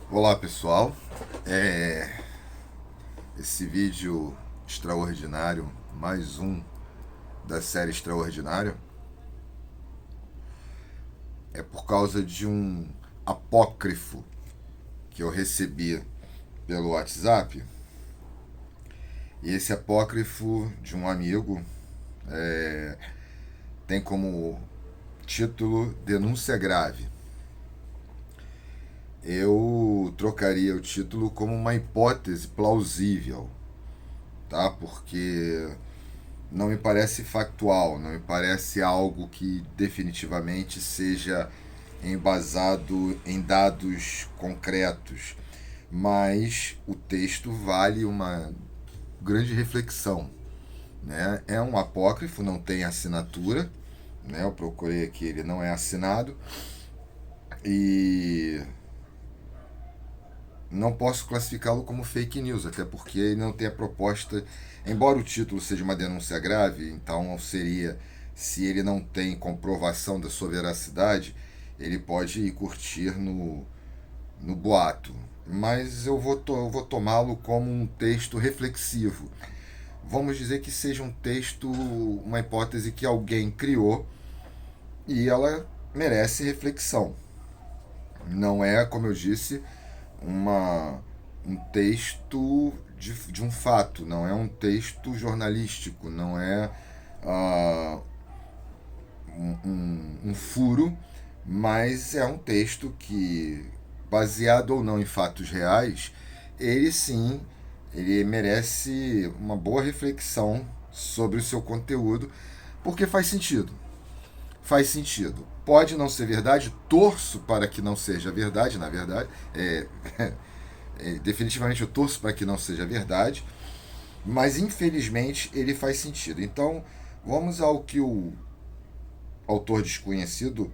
Olá pessoal, esse vídeo extraordinário, mais um da série Extraordinário, é por causa de um apócrifo que eu recebi pelo WhatsApp. E esse apócrifo de um amigo tem como título Denúncia Grave. Eu trocaria o título como uma hipótese plausível, tá? Porque não me parece factual, não me parece algo que definitivamente seja embasado em dados concretos, mas o texto vale uma grande reflexão, né? É um apócrifo, não tem assinatura, né? Eu procurei aqui, ele não é assinado e não posso classificá-lo como fake news, até porque ele não tem a proposta, embora o título seja uma denúncia grave, então seria, se ele não tem comprovação da sua veracidade, ele pode ir curtir no boato. Mas eu vou tomá-lo como um texto reflexivo. Vamos dizer que seja um texto, uma hipótese que alguém criou e ela merece reflexão. Não é, como eu disse, um texto de um fato, não é um texto jornalístico, não é ah, um furo, mas é um texto que, baseado ou não em fatos reais, ele sim, ele merece uma boa reflexão sobre o seu conteúdo, porque faz sentido. Faz sentido. Pode não ser verdade, torço para que não seja verdade, na verdade. Definitivamente eu torço para que não seja verdade, mas infelizmente ele faz sentido. Então, vamos ao que o autor desconhecido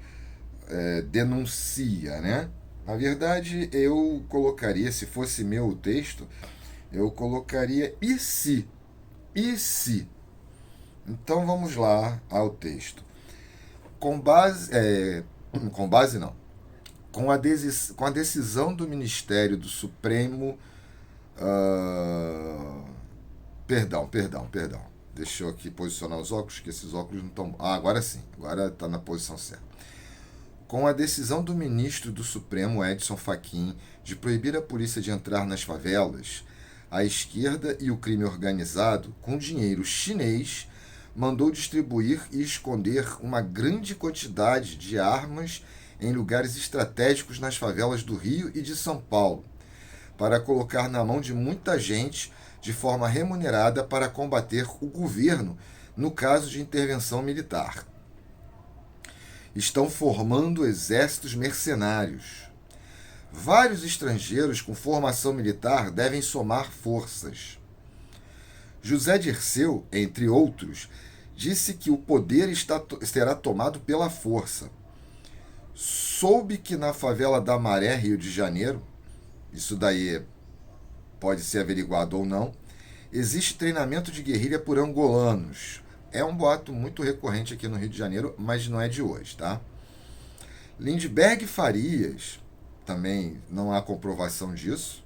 denuncia, né? Na verdade, eu colocaria, se fosse meu texto, eu colocaria e se? E se? Então vamos lá ao texto. Com base. Com base não. Com a decisão do Ministério do Supremo. ah, perdão. Deixa eu aqui posicionar os óculos, que esses óculos não estão. Ah, agora sim. Agora está na posição certa. Com a decisão do ministro do Supremo, Edson Fachin, de proibir a polícia de entrar nas favelas, a esquerda e o crime organizado, com dinheiro chinês, mandou distribuir e esconder uma grande quantidade de armas em lugares estratégicos nas favelas do Rio e de São Paulo, para colocar na mão de muita gente de forma remunerada para combater o governo no caso de intervenção militar. Estão formando exércitos mercenários. Vários estrangeiros com formação militar devem somar forças. José Dirceu, entre outros, disse que o poder será tomado pela força. Soube que na favela da Maré, Rio de Janeiro, isso daí pode ser averiguado ou não, existe treinamento de guerrilha por angolanos. É um boato muito recorrente aqui no Rio de Janeiro, mas não é de hoje, tá? Lindbergh Farias, também não há comprovação disso,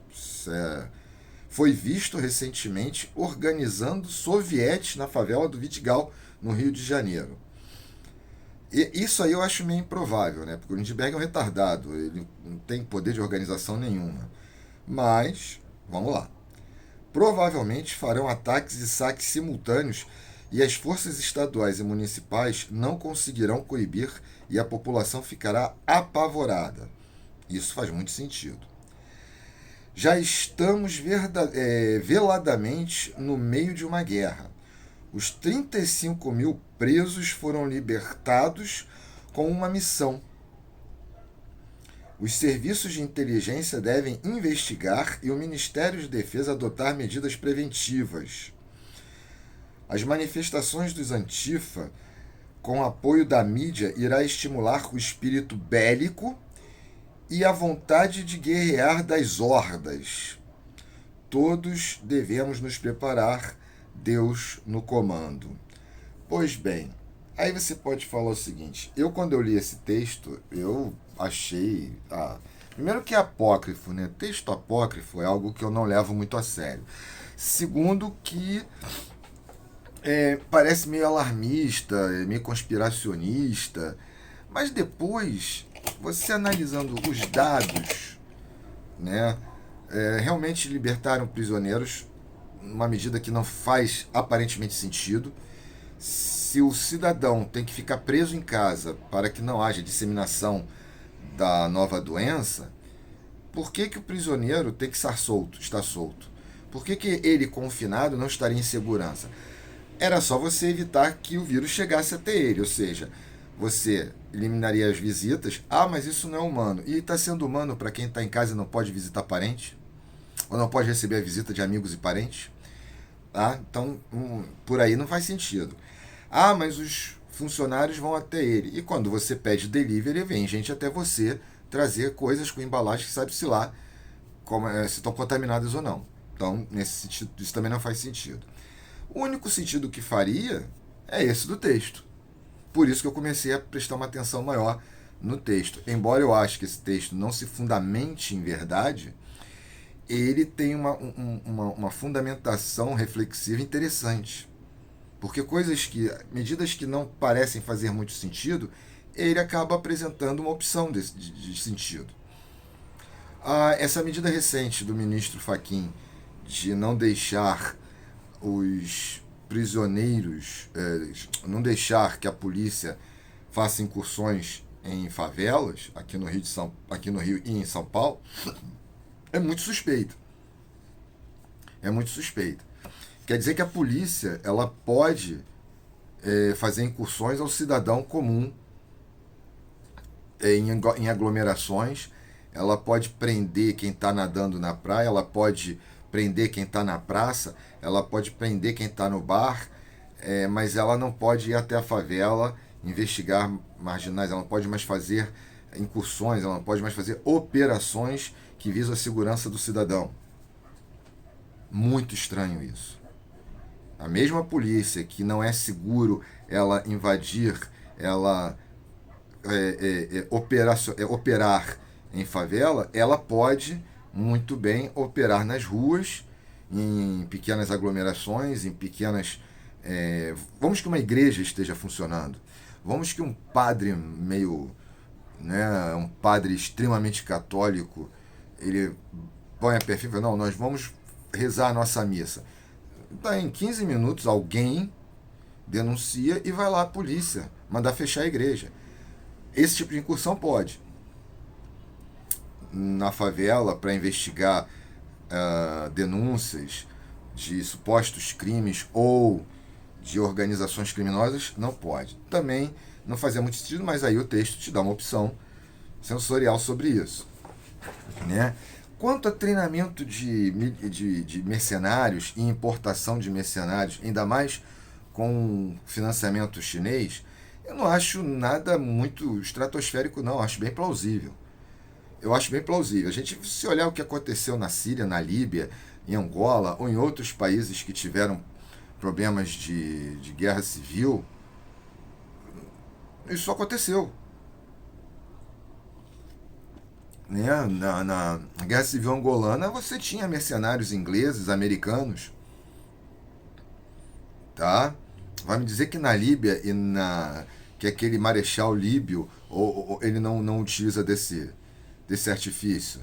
foi visto recentemente organizando sovietes na favela do Vidigal, no Rio de Janeiro. E isso aí eu acho meio improvável, né? Porque o Lindbergh é um retardado, ele não tem poder de organização nenhuma. Mas, vamos lá. Provavelmente farão ataques e saques simultâneos e as forças estaduais e municipais não conseguirão coibir e a população ficará apavorada. Isso faz muito sentido. Já estamos veladamente no meio de uma guerra. Os 35 mil presos foram libertados com uma missão. Os serviços de inteligência devem investigar e o Ministério de Defesa adotar medidas preventivas. As manifestações dos Antifa, com apoio da mídia, irá estimular o espírito bélico e a vontade de guerrear das hordas. Todos devemos nos preparar, Deus no comando. Pois bem, aí você pode falar o seguinte: eu, quando eu li esse texto, eu achei. Primeiro que é apócrifo, né? Texto apócrifo é algo que eu não levo muito a sério. Segundo que parece meio alarmista, meio conspiracionista, mas depois, você analisando os dados, né, realmente libertaram prisioneiros, uma medida que não faz aparentemente sentido. Se o cidadão tem que ficar preso em casa para que não haja disseminação da nova doença, por que, que o prisioneiro tem que estar solto, está solto? Por que, que ele, confinado, não estaria em segurança? Era só você evitar que o vírus chegasse até ele, ou seja, você eliminaria as visitas. Ah, mas isso não é humano. E está sendo humano para quem está em casa e não pode visitar parente? Ou não pode receber a visita de amigos e parentes? Ah, então, por aí não faz sentido. Ah, mas os funcionários vão até ele. E quando você pede delivery, vem gente até você trazer coisas com embalagem que sabe-se lá se estão contaminadas ou não. Então, nesse sentido, isso também não faz sentido. O único sentido que faria é esse do texto. Por isso que eu comecei a prestar uma atenção maior no texto. Embora eu ache que esse texto não se fundamente em verdade, ele tem uma fundamentação reflexiva interessante. Porque medidas que não parecem fazer muito sentido, ele acaba apresentando uma opção de sentido. Essa medida recente do ministro Fachin de não deixar os prisioneiros, não deixar que a polícia faça incursões em favelas aqui no Rio e em São Paulo, é muito suspeito. É muito suspeito. Quer dizer que a polícia ela pode fazer incursões ao cidadão comum em aglomerações, ela pode prender quem está nadando na praia, ela pode prender quem está na praça, ela pode prender quem está no bar, mas ela não pode ir até a favela investigar marginais, ela não pode mais fazer incursões, ela não pode mais fazer operações que visam a segurança do cidadão. Muito estranho isso. A mesma polícia que não é seguro ela invadir, ela operar em favela, ela pode muito bem operar nas ruas, em pequenas aglomerações, em pequenas. Vamos que uma igreja esteja funcionando. Vamos que um padre meio. Né, um padre extremamente católico, ele põe a perfil e fala, não, nós vamos rezar a nossa missa. Então, em 15 minutos, alguém denuncia e vai lá a polícia mandar fechar a igreja. Esse tipo de incursão pode. Na favela, para investigar denúncias de supostos crimes ou de organizações criminosas, não pode. Também não fazia muito sentido, mas aí o texto te dá uma opção sensorial sobre isso. Né? Quanto a treinamento de mercenários e importação de mercenários, ainda mais com financiamento chinês, eu não acho nada muito estratosférico, não. Eu acho bem plausível. Eu acho bem plausível. A gente, se olhar o que aconteceu na Síria, na Líbia, em Angola ou em outros países que tiveram problemas de guerra civil, isso aconteceu. Né? Na Guerra Civil Angolana, você tinha mercenários ingleses, americanos, tá? Vai me dizer que na Líbia que aquele marechal líbio ele não utiliza desse artifício.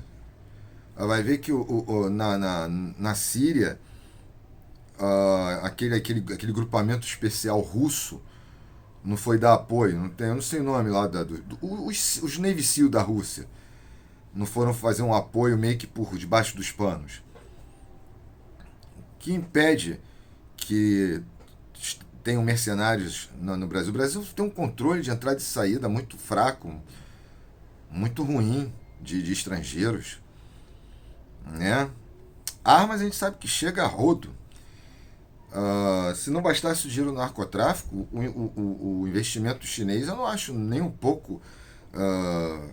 Vai ver que na Síria, aquele grupamento especial russo não foi dar apoio, eu não sei o nome lá, os Navy SEAL da Rússia não foram fazer um apoio meio que por debaixo dos panos. Que impede que tenham mercenários no Brasil. O Brasil tem um controle de entrada e saída muito fraco, muito ruim de estrangeiros. Né? Armas a gente sabe que chega a rodo. Se não bastasse o dinheiro do narcotráfico, o investimento chinês eu não acho nem um pouco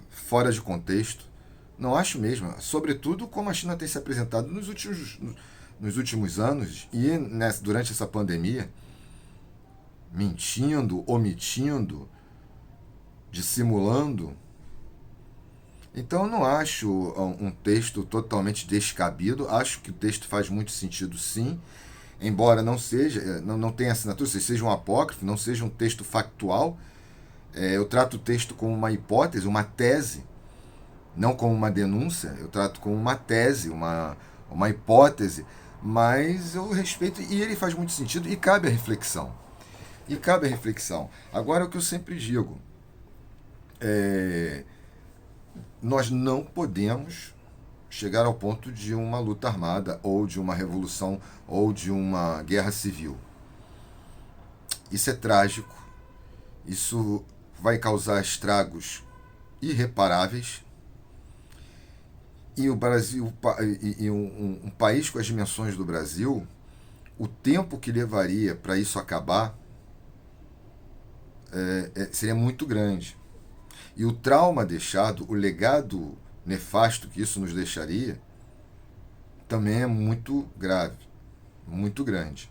fora de contexto. Não acho mesmo. Sobretudo como a China tem se apresentado nos últimos anos e durante essa pandemia, mentindo, omitindo, dissimulando. Então eu não acho um texto totalmente descabido, acho que o texto faz muito sentido sim, embora não seja, não tenha assinatura, seja um apócrifo, não seja um texto factual. Eu trato o texto como uma hipótese, uma tese, não como uma denúncia, eu trato como uma tese, uma hipótese, mas eu respeito e ele faz muito sentido e cabe a reflexão. E cabe a reflexão. Agora, o que eu sempre digo, é, nós não podemos chegar ao ponto de uma luta armada ou de uma revolução ou de uma guerra civil. Isso é trágico, isso vai causar estragos irreparáveis e o Brasil e um país com as dimensões do Brasil, o tempo que levaria para isso acabar seria muito grande. E o trauma deixado, o legado nefasto que isso nos deixaria, também é muito grave, muito grande.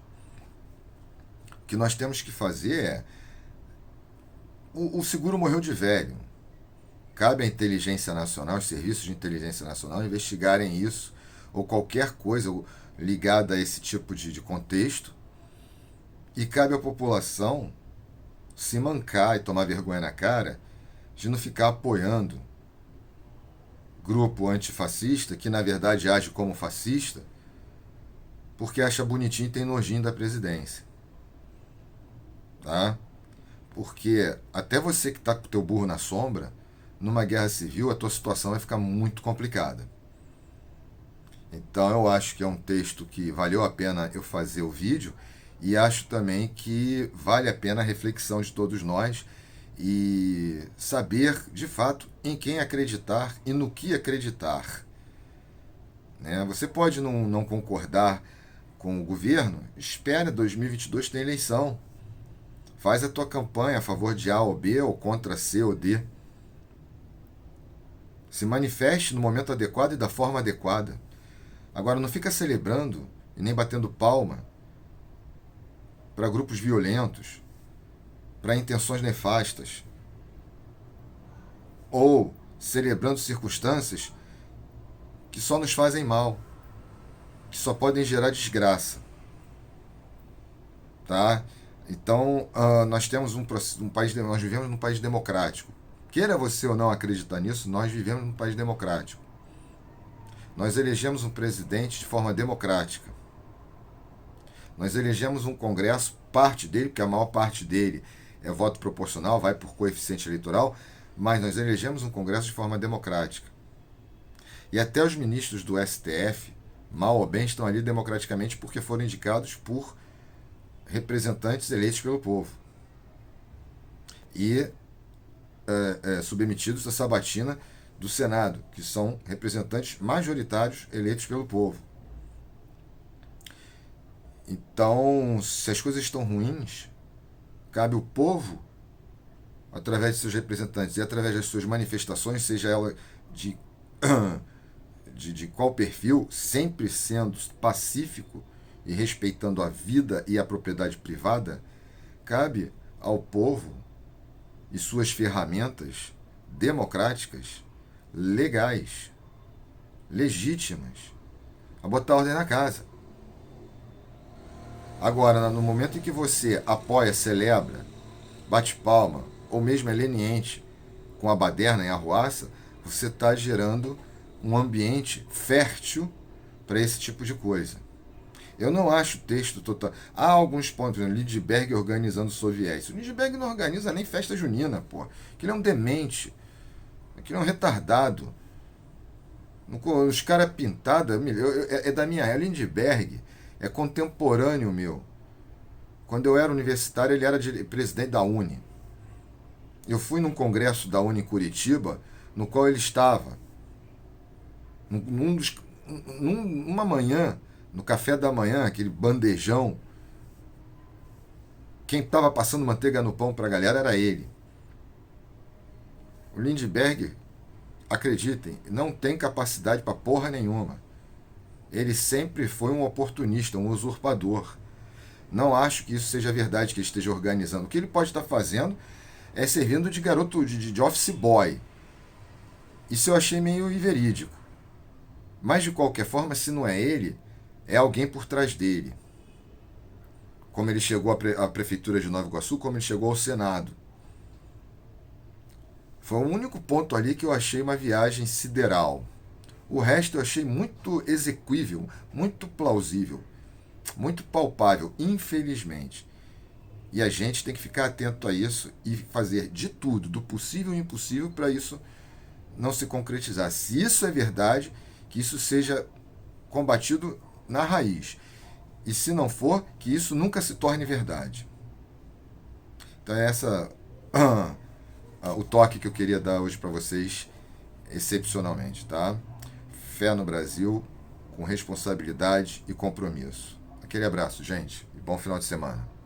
O que nós temos que fazer é. O seguro morreu de velho. Cabe à inteligência nacional, os serviços de inteligência nacional, investigarem isso ou qualquer coisa ligada a esse tipo de contexto. E cabe à população se mancar e tomar vergonha na cara de não ficar apoiando grupo antifascista, que na verdade age como fascista, porque acha bonitinho e tem nojinho da presidência. Tá? Porque até você que está com o teu burro na sombra, numa guerra civil, a tua situação vai ficar muito complicada. Então eu acho que é um texto que valeu a pena eu fazer o vídeo e acho também que vale a pena a reflexão de todos nós e saber, de fato, em quem acreditar e no que acreditar. Né? Você pode não concordar com o governo, espere, 2022 tem eleição. Faz a tua campanha a favor de A ou B ou contra C ou D. Se manifeste no momento adequado e da forma adequada. Agora, não fica celebrando e nem batendo palma para grupos violentos, para intenções nefastas, ou celebrando circunstâncias que só nos fazem mal, que só podem gerar desgraça. Tá? Então, nós temos um país, nós vivemos num país democrático. Queira você ou não acreditar nisso, nós vivemos num país democrático. Nós elegemos um presidente de forma democrática. Nós elegemos um Congresso, parte dele, porque a maior parte dele é voto proporcional, vai por coeficiente eleitoral, mas nós elegemos um Congresso de forma democrática. E até os ministros do STF, mal ou bem, estão ali democraticamente porque foram indicados por representantes eleitos pelo povo e submetidos à sabatina do Senado, que são representantes majoritários eleitos pelo povo. Então, se as coisas estão ruins, cabe o povo, através de seus representantes e através das suas manifestações, seja ela de qual perfil, sempre sendo pacífico e respeitando a vida e a propriedade privada, cabe ao povo e suas ferramentas democráticas, legais, legítimas, a botar ordem na casa. Agora, no momento em que você apoia, celebra, bate palma, ou mesmo é leniente com a baderna e a arruaça, você está gerando um ambiente fértil para esse tipo de coisa. Eu não acho o texto total. Há alguns pontos, por exemplo, Lindbergh organizando soviéticos. O Lindbergh não organiza nem festa junina, pô. Aquilo é um demente. Aquilo é um retardado. Os caras pintados. É da minha era. Lindbergh é contemporâneo meu. Quando eu era universitário, ele era presidente da Uni. Eu fui num congresso da Uni em Curitiba, no qual ele estava. Numa manhã, no café da manhã, aquele bandejão, quem estava passando manteiga no pão para a galera era ele. O Lindbergh, acreditem, não tem capacidade para porra nenhuma. Ele sempre foi um oportunista, um usurpador. Não acho que isso seja verdade, que ele esteja organizando. O que ele pode estar fazendo é servindo de garoto, de office boy. Isso eu achei meio inverídico. Mas, de qualquer forma, se não é ele, é alguém por trás dele. Como ele chegou à Prefeitura de Nova Iguaçu, como ele chegou ao Senado. Foi o único ponto ali que eu achei uma viagem sideral. O resto eu achei muito exequível, muito plausível, muito palpável, infelizmente. E a gente tem que ficar atento a isso e fazer de tudo, do possível e impossível, para isso não se concretizar. Se isso é verdade, que isso seja combatido na raiz. E se não for, que isso nunca se torne verdade. Então é essa o toque que eu queria dar hoje para vocês, excepcionalmente, tá? Fé no Brasil, com responsabilidade e compromisso. Aquele abraço, gente, e bom final de semana.